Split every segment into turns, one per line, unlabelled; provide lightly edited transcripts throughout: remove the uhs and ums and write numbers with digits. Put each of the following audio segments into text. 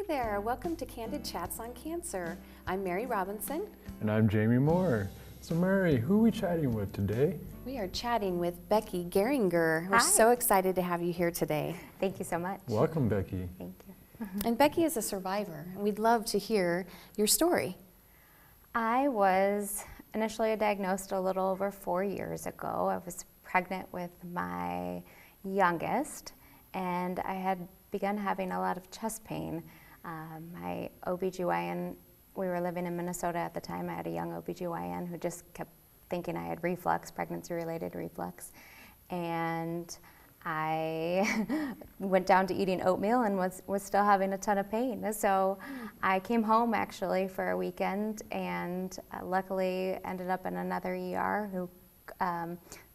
there, welcome to Candid Chats on Cancer. I'm Mary Robinson.
And I'm Jamie Moore. So Mary, who are we chatting with today?
We are chatting with Becky Geringer. We're
Hi.
so excited to have you here today.
Thank you so much.
Welcome, Becky.
Thank you.
And Becky is a survivor, and we'd love to hear your story.
I was initially diagnosed a little over 4 years ago. I was pregnant with my youngest, and I had begun having a lot of chest pain. My OBGYN, we were living in Minnesota at the time. I had a young OBGYN who just kept thinking I had reflux, pregnancy-related reflux. And I went down to eating oatmeal and was still having a ton of pain. So I came home actually for a weekend and luckily ended up in another ER who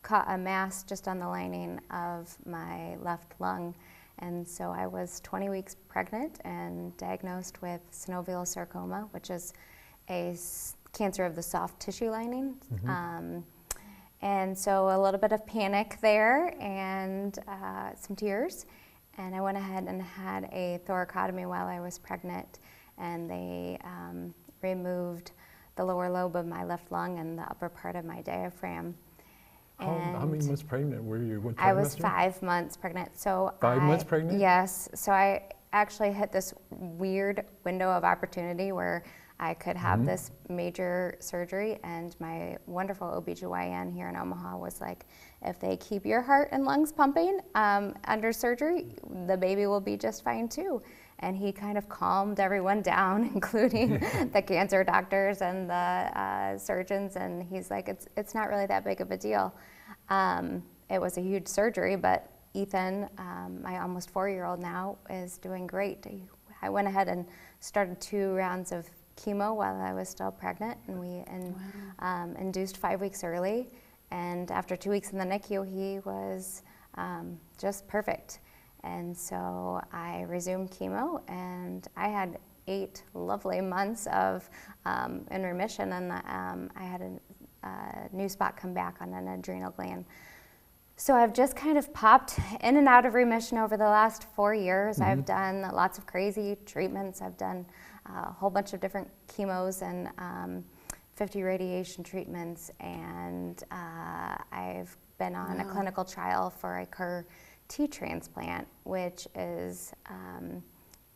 caught a mass just on the lining of my left lung. And so I was 20 weeks pregnant and diagnosed with synovial sarcoma, which is a cancer of the soft tissue lining. And so a little bit of panic there and some tears. And I went ahead and had a thoracotomy while I was pregnant. And they removed the lower lobe of my left lung and the upper part of my diaphragm.
How many months pregnant were you? What
I was
trimester?
5 months pregnant. So
5 months pregnant?
Yes. So I actually hit this weird window of opportunity where I could have this major surgery, and my wonderful OBGYN here in Omaha was like, if they keep your heart and lungs pumping under surgery, the baby will be just fine too. And he kind of calmed everyone down, including the cancer doctors and the surgeons, and he's like, it's not really that big of a deal. It was a huge surgery, but Ethan, my almost 4-year-old now, is doing great. I went ahead and started 2 rounds of chemo while I was still pregnant, and we induced 5 weeks early. And after 2 weeks in the NICU, he was just perfect. And so I resumed chemo, and I had 8 lovely months of in remission, and I had a new spot come back on an adrenal gland. So I've just kind of popped in and out of remission over the last 4 years. I've done lots of crazy treatments. I've done a whole bunch of different chemos and 50 radiation treatments, and I've been on a clinical trial for a CAR-T transplant, which is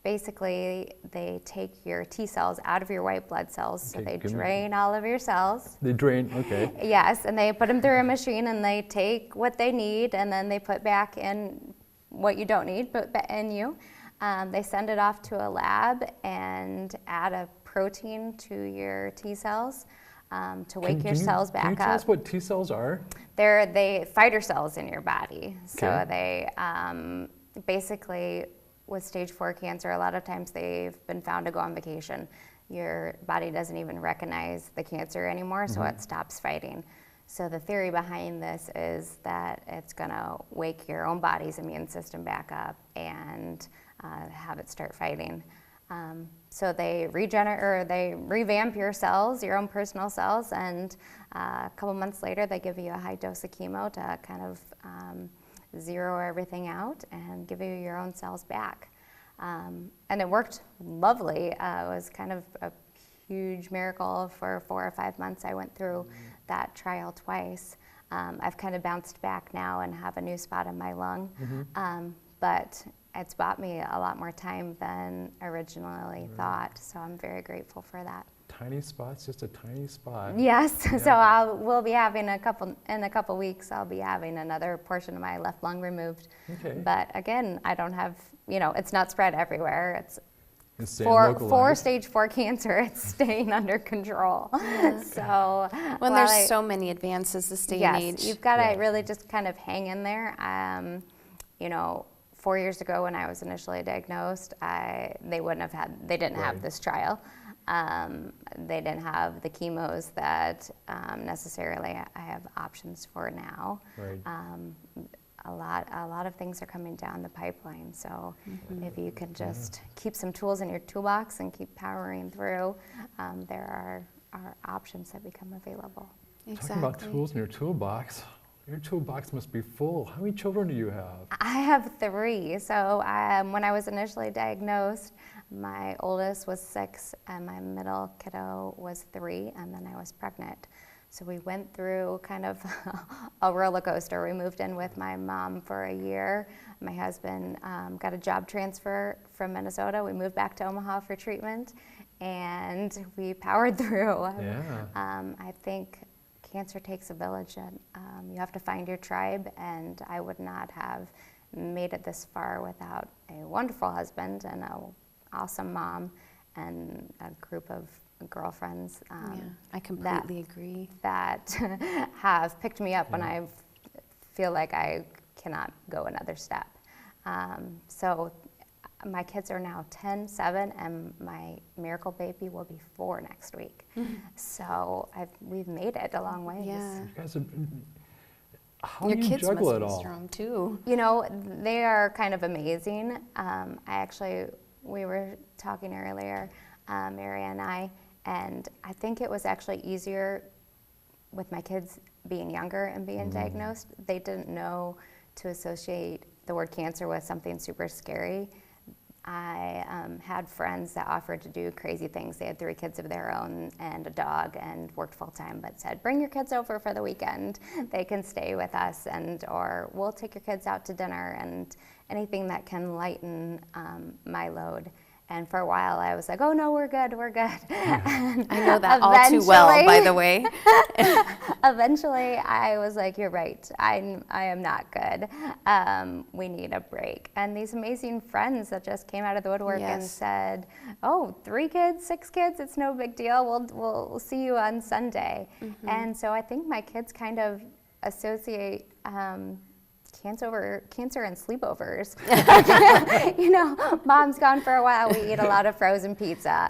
basically they take your T cells out of your white blood cells, so they drain all of your cells.
They drain, okay.
Yes, and they put them through a machine, and they take what they need, and then they put back in what you don't need, put in you. They send it off to a lab and add a protein to your T cells to wake your cells back up.
Can you tell us what T cells are?
They're the fighter cells in your body. So
Okay.
they basically, with stage 4 cancer, a lot of times they've been found to go on vacation. Your body doesn't even recognize the cancer anymore, so it stops fighting. So the theory behind this is that it's going to wake your own body's immune system back up and have it start fighting. So they revamp your cells, your own personal cells, and a couple months later they give you a high dose of chemo to kind of zero everything out and give you your own cells back. And it worked lovely. It was kind of a huge miracle. For 4 or 5 months I went through that trial twice. I've kind of bounced back now and have a new spot in my lung. But it's bought me a lot more time than originally thought, so I'm very grateful for that.
Tiny spots, just a tiny spot.
Yes, so we'll be having in a couple weeks, I'll be having another portion of my left lung removed.
Okay.
But again, I don't have, it's not spread everywhere.
It's
for stage 4 cancer, it's staying under control. So
When there's so many advances this day and age.
You've got to really just kind of hang in there. 4 years ago when I was initially diagnosed, they didn't have this trial. They didn't have the chemos that necessarily I have options for now.
Right.
A lot of things are coming down the pipeline. So if you can just keep some tools in your toolbox and keep powering through, there are options that become available.
Exactly.
Talking about tools in your toolbox, your toolbox must be full. How many children do you have?
I have 3. So when I was initially diagnosed, My oldest was 6, and my middle kiddo was 3, and then I was pregnant. So we went through kind of a roller coaster. We moved in with my mom for a year. My husband got a job transfer from Minnesota. We moved back to Omaha for treatment, and we powered through. I think cancer takes a village, and you have to find your tribe, and I would not have made it this far without a wonderful husband and an awesome mom and a group of girlfriends.
I completely agree.
That have picked me up when I feel like I cannot go another step. So my kids are now 10, 7, and my miracle baby will be 4 next week. So we've made it a long way.
Yeah.
You guys have, how
Your
do you
kids
juggle
must
it
be
all?
strong too.
You know, they are kind of amazing. We were talking earlier, Mary and I think it was actually easier with my kids being younger and being diagnosed. They didn't know to associate the word cancer with something super scary. I had friends that offered to do crazy things. They had 3 kids of their own and a dog and worked full time, but said, bring your kids over for the weekend. They can stay with us, or we'll take your kids out to dinner, and anything that can lighten my load. And for a while I was like, oh no, we're good.
I know that all too well, by the way.
Eventually I was like, you're right, I am not good. We need a break. And these amazing friends that just came out of the woodwork and said, oh, 3 kids, 6 kids, it's no big deal. We'll see you on Sunday. And so I think my kids kind of associate cancer and sleepovers. You know, mom's gone for a while, we eat a lot of frozen pizza.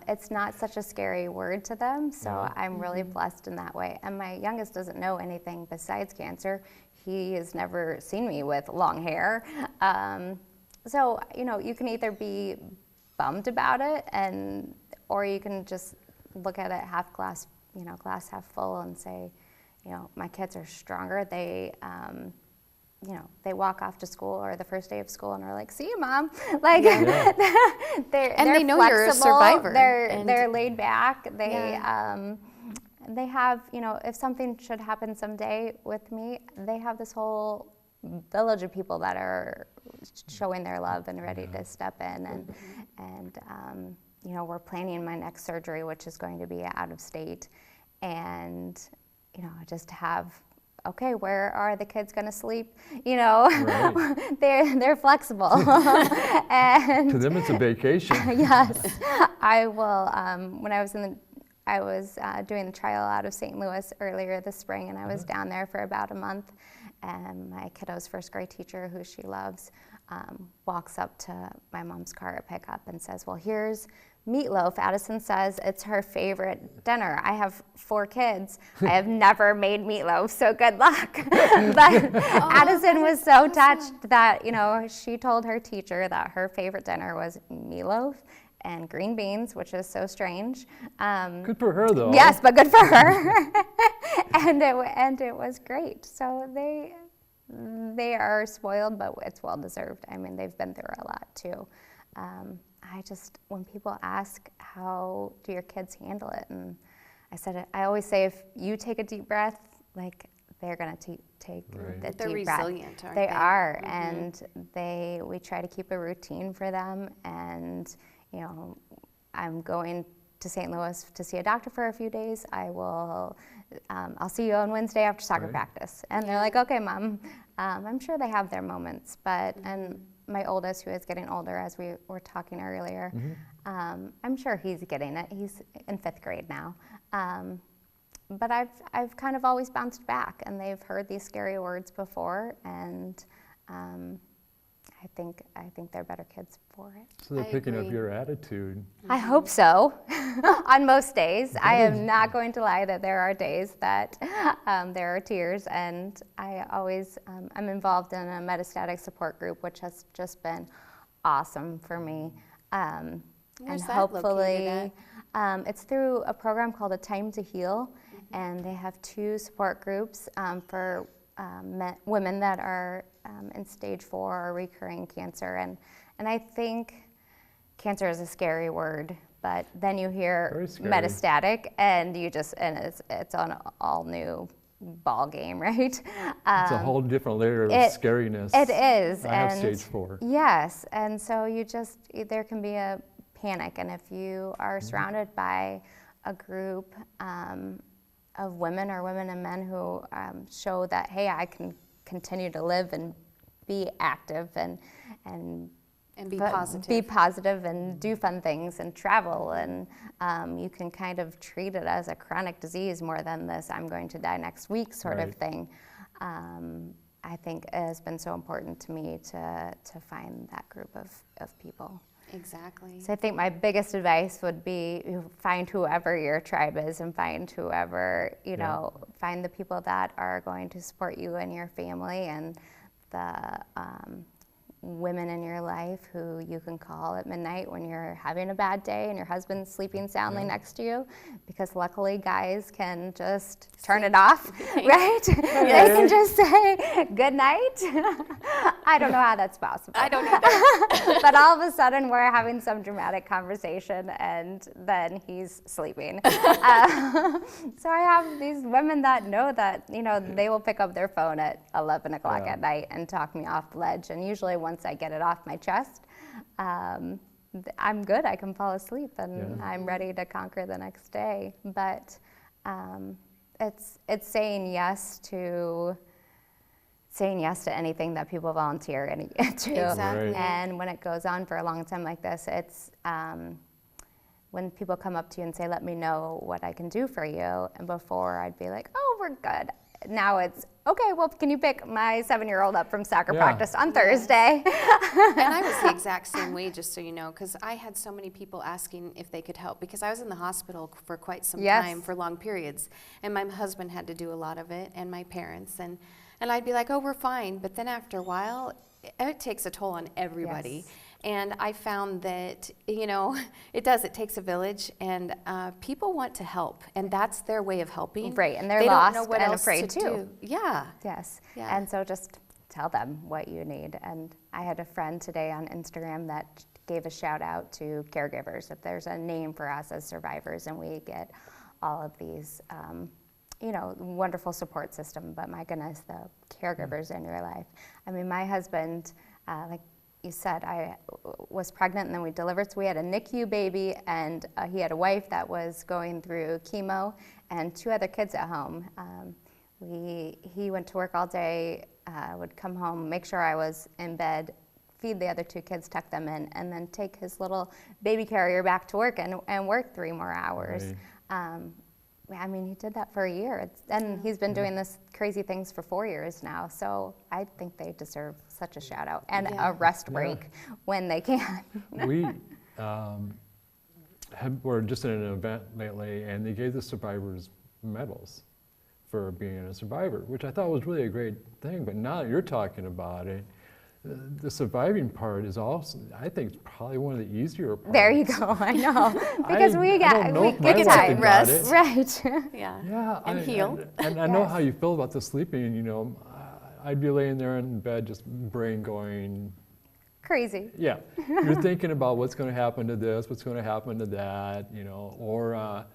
It's not such a scary word to them, so I'm really blessed in that way. And my youngest doesn't know anything besides cancer. He has never seen me with long hair. So, you know, you can either be bummed about it, or you can just look at it glass half full, and say, you know, my kids are stronger. They they walk off to school or the first day of school and are like, see you, Mom. Like, they're
they know
flexible,
you're a survivor.
They're laid back. They have, you know, if something should happen someday with me, they have this whole village of people that are showing their love and ready to step in. And you know, we're planning my next surgery, which is going to be out of state. And, you know, just have, okay, where are the kids going to sleep? You know, they're flexible. And
to them, it's a vacation.
Yes, I will. When I was doing the trial out of St. Louis earlier this spring, and I was down there for about a month. And my kiddo's first grade teacher, who she loves, walks up to my mom's car at pickup and says, "Well, here's meatloaf. Addison says it's her favorite dinner. I have 4 kids. I have never made meatloaf, so good luck." But Addison was so touched that, you know, she told her teacher that her favorite dinner was meatloaf and green beans, which is so strange.
Good for her, though.
Yes, but good for her. and it was great. So they are spoiled, but it's well deserved. I mean, they've been through a lot too. When people ask, how do your kids handle it? And I always say, if you take a deep breath, like, they're going to take the
They're
deep breath.
resilient, aren't
They
they?
are, and we try to keep a routine for them. And, you know, I'm going to St. Louis to see a doctor for a few days. I'll see you on Wednesday after soccer practice. And they're like, okay, Mom. I'm sure they have their moments, and my oldest, who is getting older, as we were talking earlier, I'm sure he's getting it. He's in 5th grade now. But I've kind of always bounced back, and they've heard these scary words before, and I think they're better kids for it.
So they're picking up your attitude.
I hope so. On most days. I am not going to lie that there are days that there are tears, and I always, I'm involved in a metastatic support group, which has just been awesome for me.
Where's
and
that
hopefully, it's through a program called A Time to Heal, and they have 2 support groups for women that are in stage 4 or recurring cancer, and I think cancer is a scary word, but then you hear
Very scary.
metastatic, and it's on an all new ball game, right?
It's a whole different layer of scariness.
It is.
I have stage 4.
Yes, and so there can be a panic, and if you are surrounded by a group of women and men who show that, hey, I can continue to live and be active and
be positive.
Be positive and do fun things and travel, and you can kind of treat it as a chronic disease more than this I'm going to die next week sort of thing. I think it has been so important to me to find that group of people.
Exactly.
So I think my biggest advice would be find whoever your tribe is, and find whoever, find the people that are going to support you and your family, and the women in your life who you can call at midnight when you're having a bad day and your husband's sleeping soundly next to you, because luckily guys can just turn it off, right? They can just say good night. I don't know how that's possible.
I don't either.
But all of a sudden we're having some dramatic conversation and then he's sleeping. So I have these women that know that, they will pick up their phone at 11 o'clock at night and talk me off the ledge. And usually once I get it off my chest, I'm good. I can fall asleep and I'm ready to conquer the next day. But it's saying yes to anything that people volunteer to.
Exactly.
And when it goes on for a long time like this, it's when people come up to you and say, let me know what I can do for you. And before I'd be like, oh, we're good. Now it's, okay, well, can you pick my 7-year-old up from soccer practice on Thursday?
And I was the exact same way, just so you know, because I had so many people asking if they could help, because I was in the hospital for quite some time, for long periods, and my husband had to do a lot of it, and my parents, and I'd be like, oh, we're fine, but then after a while, it takes a toll on everybody.
Yes.
And I found that, it takes a village, and people want to help, and that's their way of helping.
Right, and they're
they
lost
don't know what
and
else
afraid
to
too.
do. Yeah.
Yes,
Yeah.
and so just tell them what you need. And I had a friend today on Instagram that gave a shout out to caregivers, that there's a name for us as survivors, and we get all of these wonderful support system, but my goodness, the caregivers in your life. I mean, my husband, like you said, I was pregnant and then we delivered, so we had a NICU baby, and he had a wife that was going through chemo and 2 other kids at home. He went to work all day, would come home, make sure I was in bed, feed the other 2 kids, tuck them in, and then take his little baby carrier back to work and work 3 more hours.
Right.
I mean, he did that for a year, and he's been doing this crazy things for 4 years now. So I think they deserve such a shout out and a rest break when they can.
We were just in an event lately, and they gave the survivors medals for being a survivor, which I thought was really a great thing. But now that you're talking about it, the surviving part is also, I think, probably one of the easier parts.
There you go. I know, because we
get time, rest,
right?
Yeah,
and heal.
And I know how you feel about the sleeping. I'd be laying there in bed, just brain going
crazy.
Yeah, you're thinking about what's going to happen to this, what's going to happen to that, or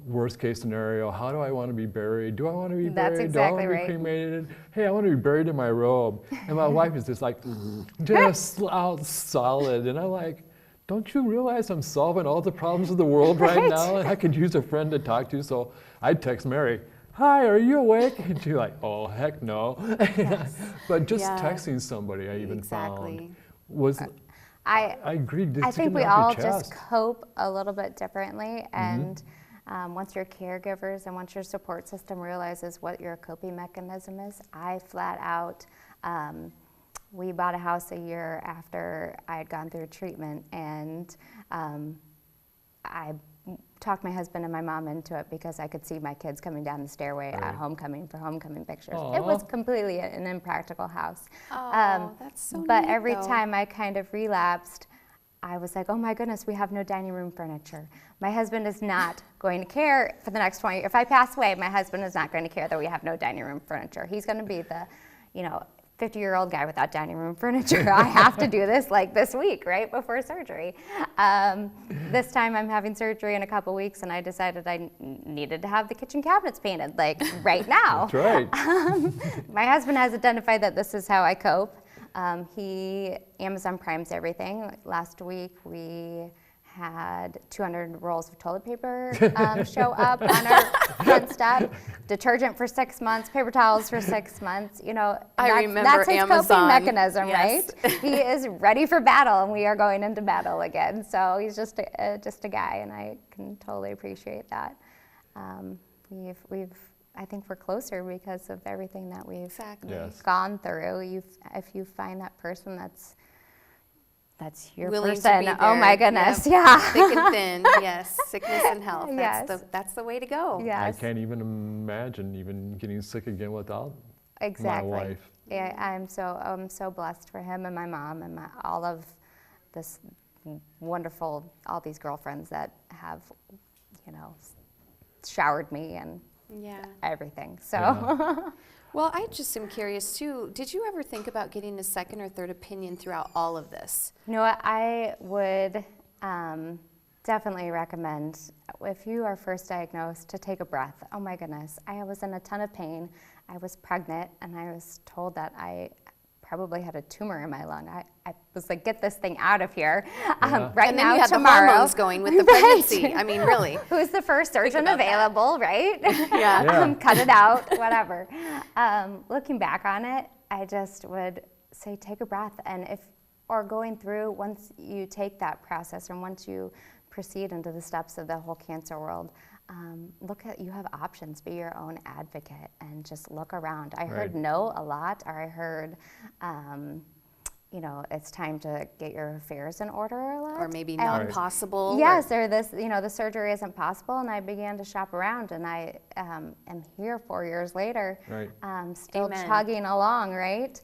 worst case scenario, how do I want to be buried? Do I want to be
That's
buried?
exactly
Do I want to be
right.
cremated? Hey, I want to be buried in my robe. And my wife is just like, just out solid. And I'm like, don't you realize I'm solving all the problems of the world right now? And I could use a friend to talk to. So I text Mary, hi, are you awake? And she's like, oh, heck no.
Yes.
But just texting somebody, I even found, was... I agree.
I think we all just cope a little bit differently, and once your caregivers and once your support system realizes what your coping mechanism is, I flat out, we bought a house a year after I had gone through treatment, and I talked my husband and my mom into it because I could see my kids coming down the stairway at homecoming for homecoming pictures.
Aww.
It was completely an impractical house.
Oh, that's so
But
neat,
every
though.
time I kind of relapsed, I was like, oh my goodness, we have no dining room furniture. My husband is not going to care for the next 20 years. If I pass away, my husband is not going to care that we have no dining room furniture. He's going to be the, 50-year-old guy without dining room furniture. I have to do this like this week, right before surgery. This time I'm having surgery in a couple weeks, and I decided I needed to have the kitchen cabinets painted like right now.
That's right.
My husband has identified that this is how I cope. He Amazon Primes everything. Last week we had 200 rolls of toilet paper show up on our front step, detergent for 6 months, paper towels for 6 months. You know, that's his
Amazon.
coping mechanism,
Yes.
right? He is ready for battle, and we are going into battle again. So he's just a guy, and I can totally appreciate that. I think we're closer because of everything that we've
Exactly.
Yes.
gone through. If you find that person that's your
Willing to
person.
be
Oh my
there.
goodness,
Yep.
yeah.
Thick and thin, yes. Sickness and health.
Yes.
That's the way to go.
I
Yes,
can't even imagine even getting sick again without
exactly.
my wife.
Yeah, I'm so blessed for him and my mom and all of this wonderful, all these girlfriends that have, you know, showered me and
Yeah.
everything. So.
Yeah.
Well, I just am curious too. Did you ever think about getting a second or third opinion throughout all of this?
You know what, I would definitely recommend, if you are first diagnosed, to take a breath. Oh my goodness, I was in a ton of pain. I was pregnant, and I was told that I probably had a tumor in my lung. I was like, get this thing out of here right
And then
now,
you had
tomorrow.
the hormones going with the
Right.
pregnancy. I mean, really.
Who's the first surgeon
about that.
available, right?
Yeah.
Yeah.
Cut it out, whatever. Looking back on it, I just would say take a breath, and going through, once you take that process and once you proceed into the steps of the whole cancer world, you have options, be your own advocate, and just look around. I heard
Right.
no a lot, or I heard, you know, it's time to get your affairs in order a lot.
Or maybe
And-
not possible.
Yes, or this, you know, the surgery isn't possible, and I began to shop around, and I am here 4 years later,
Right.
still
Amen.
chugging along, right?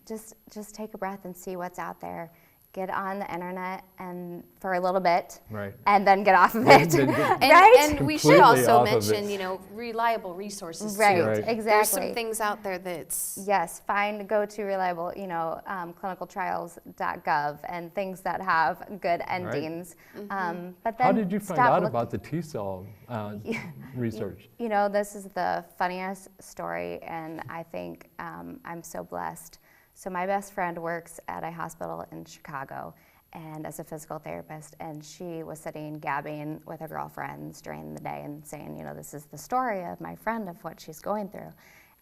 Just take a breath and see what's out there. Get on the internet and for a little bit,
Right.
and then get off of
Then-
it,
then get-
right?
And we should
Completely
also
off of it.
mention, you know, reliable resources
Right,
too.
Right.
There's
exactly.
some things out there that's
Yes, go to reliable, you know, clinicaltrials.gov and things that have good endings. But then
How did you find
stop
out
looking.
about the T cell research?
You know, this is the funniest story, and I think I'm so blessed. So my best friend works at a hospital in Chicago, and as a physical therapist, and she was sitting gabbing with her girlfriends during the day and saying, you know, this is the story of my friend, of what she's going through.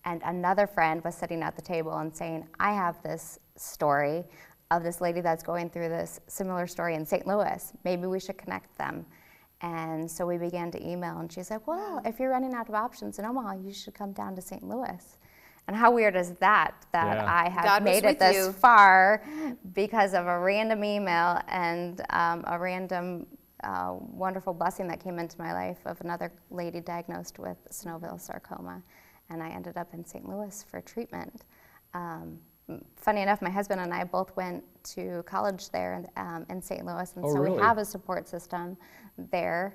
And another friend was sitting at the table and saying, I have this story of this lady that's going through this similar story in St. Louis. Maybe we should connect them. And so we began to email, and she's like, well, if you're running out of options in Omaha, you should come down to St. Louis. And how weird is that
Yeah.
I have
God was
made it
with
this
you.
far because of a random email and a random wonderful blessing that came into my life of another lady diagnosed with synovial sarcoma. And I ended up in St. Louis for treatment. Funny enough, my husband and I both went to college there in St. Louis, and
Oh,
so
really?
we have a support system there,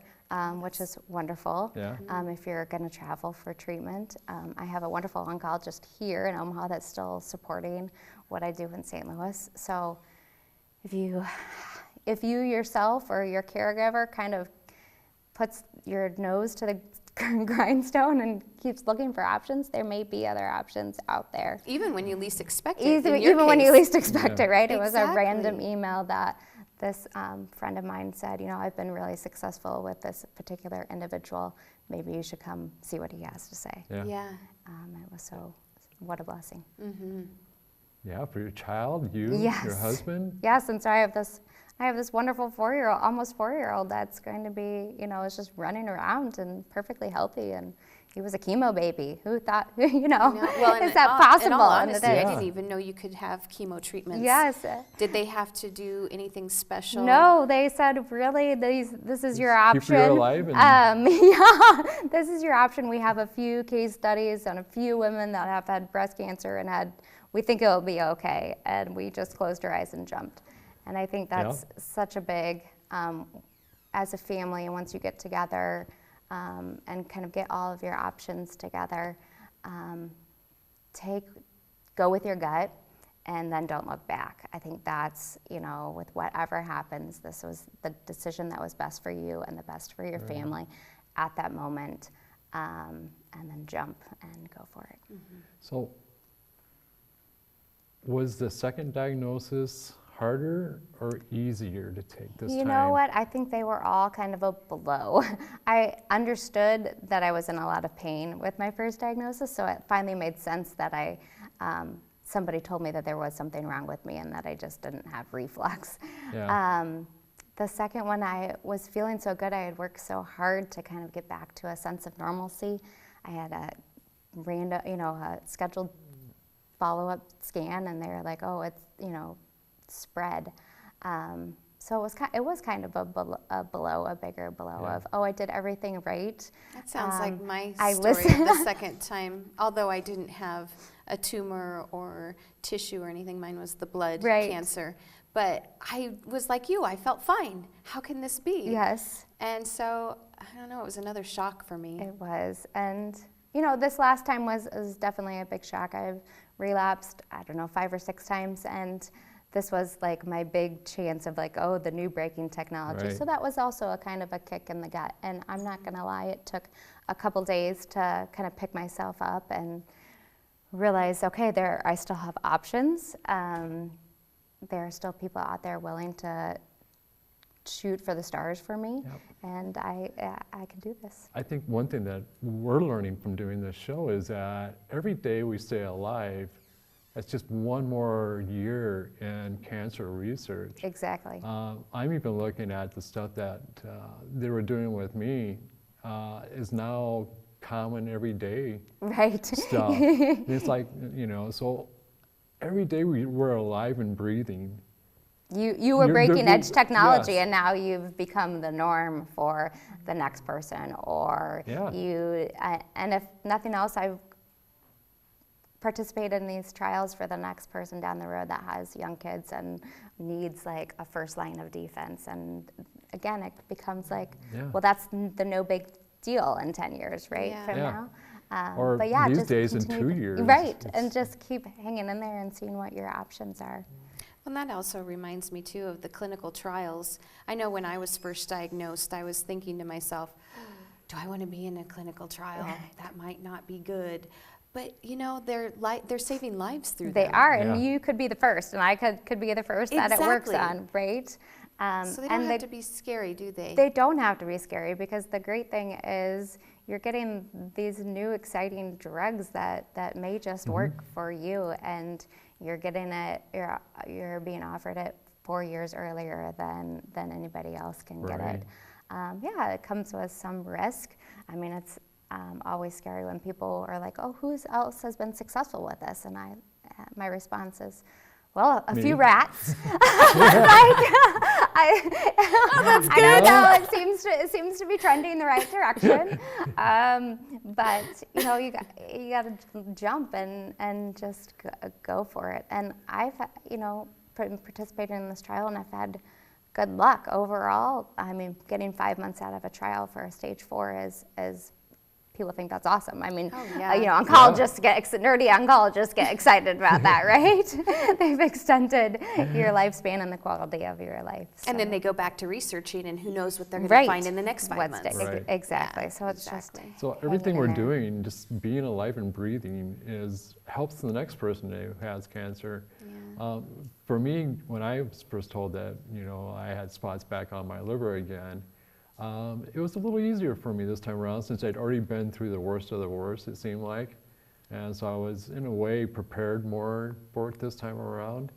which is wonderful.
Yeah.
If you're going to travel for treatment, I have a wonderful oncologist here in Omaha that's still supporting what I do in St. Louis. So, if you yourself or your caregiver kind of puts your nose to the grindstone and keeps looking for options, there may be other options out there.
even when you least expect it. in your
Even when you
case.
least expect
Yeah.
it, right? It was a random
Exactly.
email that this friend of mine said, you know, I've been really successful with this particular individual. Maybe you should come see what he has to say.
Yeah.
Yeah.
It was what a blessing.
Yeah, for your child, you,
Yes.
your husband.
Yes, and so I have this wonderful almost 4-year-old that's going to be, you know, is just running around and perfectly healthy, and he was a chemo baby. Who thought, you know,
Well,
is that possible?
In all
And it
honesty, I
is.
didn't even know you could have chemo treatments.
Yes.
Did they have to do anything special?
No, they said, really, this is your
Keep
option.
you alive and-
Yeah, this is your option. We have a few case studies on a few women that have had breast cancer and we think it'll be okay. And we just closed our eyes and jumped. And I think that's such a big, as a family, and once you get together and kind of get all of your options together, go with your gut, and then don't look back. I think that's, with whatever happens, this was the decision that was best for you and the best for your family at that moment, and then jump and go for it. Mm-hmm.
So, was the second diagnosis harder or easier to take this time?
You know what? I think they were all kind of a blow. I understood that I was in a lot of pain with my first diagnosis, so it finally made sense that somebody told me that there was something wrong with me and that I just didn't have reflux.
Yeah.
The second one, I was feeling so good. I had worked so hard to kind of get back to a sense of normalcy. I had a scheduled follow-up scan, and they were like, "Oh, it's spread." So it was kind of a bigger blow of, oh, I did everything right.
That sounds like my story of the second time. Although I didn't have a tumor or tissue or anything, mine was the blood cancer. But I was like you, I felt fine. How can this be?
Yes.
And so, I don't know, it was another shock for me.
It was. And, this last time was definitely a big shock. I've relapsed, 5 or 6 times, and this was like my big chance of the new breaking technology.
Right.
So that was also a kind of a kick in the gut. And I'm not gonna lie, it took a couple days to kind of pick myself up and realize, okay, I still have options. There are still people out there willing to shoot for the stars for me, and I can do this.
I think one thing that we're learning from doing this show is that every day we stay alive, that's just one more year in cancer research.
Exactly.
I'm even looking at the stuff that they were doing with me is now common everyday stuff. It's like, so every day we're alive and breathing.
You were breaking edge technology, and now you've become the norm for the next person, or and if nothing else, I've participated in these trials for the next person down the road that has young kids and needs like a first line of defense. And again, it becomes like, well, that's the no big deal in 10 years, right? From now.
Or
but
these
just
days in 2 years.
Right, and just keep hanging in there and seeing what your options are.
Well, that also reminds me too of the clinical trials. I know when I was first diagnosed, I was thinking to myself, do I want to be in a clinical trial? That might not be good. But they're saving lives through them.
They are, and you could be the first, and I could be the first that it works on, right?
So they don't have to be scary, do they?
They don't have to be scary, because the great thing is you're getting these new exciting drugs that may just work for you, and you're getting it. You're being offered it 4 years earlier than anybody else can get it. It comes with some risk. I mean, it's always scary when people are like, "Oh, who else has been successful with this?" And my response is, "Well, a few rats."
That's good.
I know it seems to be trending in the right direction, but you got to jump and just go for it. And I've participated in this trial, and I've had good luck overall. I mean, getting 5 months out of a trial for a stage 4 is people think that's awesome. I mean, oncologists nerdy oncologists get excited about that, right? They've extended your lifespan and the quality of your life. So.
And then they go back to researching, and who knows what they're going to find in the next 5 months.
Exactly. So it's just
so everything we're doing, just being alive and breathing, helps the next person who has cancer. Yeah. For me, when I was first told that I had spots back on my liver again, it was a little easier for me this time around, since I'd already been through the worst of the worst, it seemed like. And so I was, in a way, prepared more for it this time around.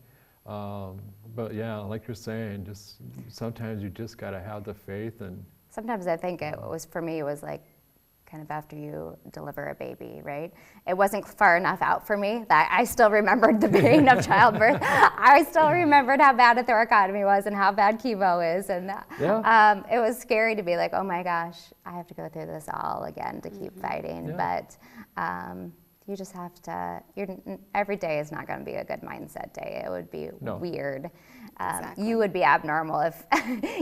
But yeah, like you're saying, just sometimes you just got to have the faith. And
sometimes I think it was like kind of after you deliver a baby, right? It wasn't far enough out for me that I still remembered the pain of childbirth. I still remembered how bad a thoracotomy was and how bad chemo is. And it was scary to be like, oh my gosh, I have to go through this all again to keep fighting. Yeah. But you just have to, every day is not going to be a good mindset day. It would be weird. Exactly. You would be abnormal if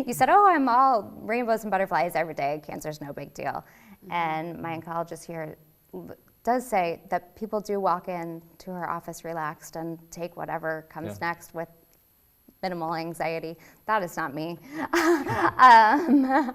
you said, oh, I'm all rainbows and butterflies every day. Cancer's no big deal. And my oncologist here does say that people do walk in to her office relaxed and take whatever comes next with minimal anxiety. That is not me. I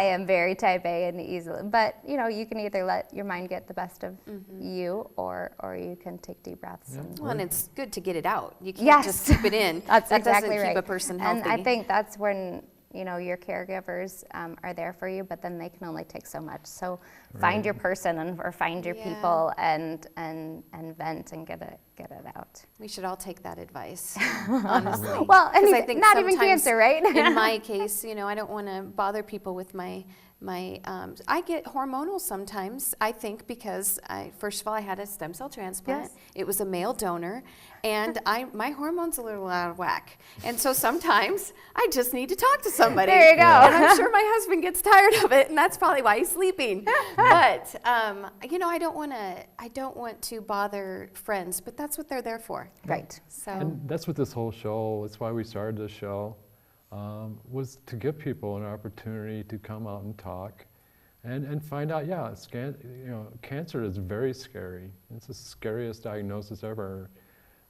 am very type A and easily, but you can either let your mind get the best of you, or you can take deep breaths.
Well, and it's good to get it out. You can't just keep it in.
That's
that
exactly
doesn't
right.
keep a person healthy.
And I think that's when your caregivers are there for you, but then they can only take so much. So find your person or find your people and vent and get it out.
We should all take that advice, honestly.
Well, and
I think
not even cancer, right?
In my case, I don't want to bother people with my I get hormonal sometimes, I think, because first of all, I had a stem cell transplant.
Yes.
It was a male donor, and my hormones a little out of whack. And so sometimes I just need to talk to somebody.
There you go.
And I'm sure my husband gets tired of it, and that's probably why he's sleeping. But I don't want to bother friends, but that's what they're there for.
Right.
So
And that's what this whole show, that's why we started this show, was to give people an opportunity to come out and talk and find out, cancer is very scary. It's the scariest diagnosis ever.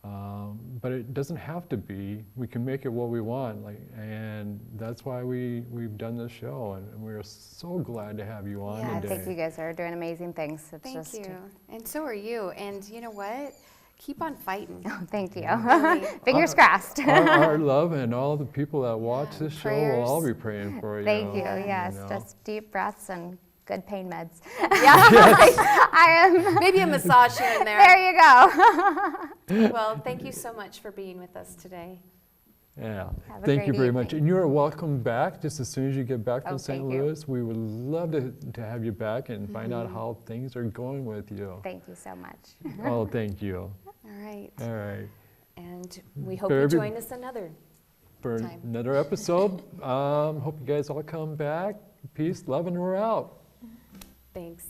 But it doesn't have to be. We can make it what we want, and that's why we've done this show, and we're so glad to have you on
I
today.
think you guys are doing amazing things. It's
thank you. And so are you. And you know what? Keep on fighting.
Oh, thank you.
Really.
Fingers crossed.
Our love and all the people that watch this show will
prayers.
all be praying for you.
Thank you. Yes,
you know.
just deep breaths and good pain meds.
Yeah.
I am.
Maybe a massage here and there.
There you go.
Well, thank you so much for being with us today.
Yeah,
Have a
thank you
great
very much.
evening.
And you're welcome back just as soon as you get back from
Oh,
St.
thank you.
Louis. We would love to have you back and find out how things are going with you.
Thank you so much.
Oh, thank you.
All right.
All right.
And we hope
For
you
every-
join us another
For
time.
another episode, hope you guys all come back. Peace, love, and we're out.
Thanks.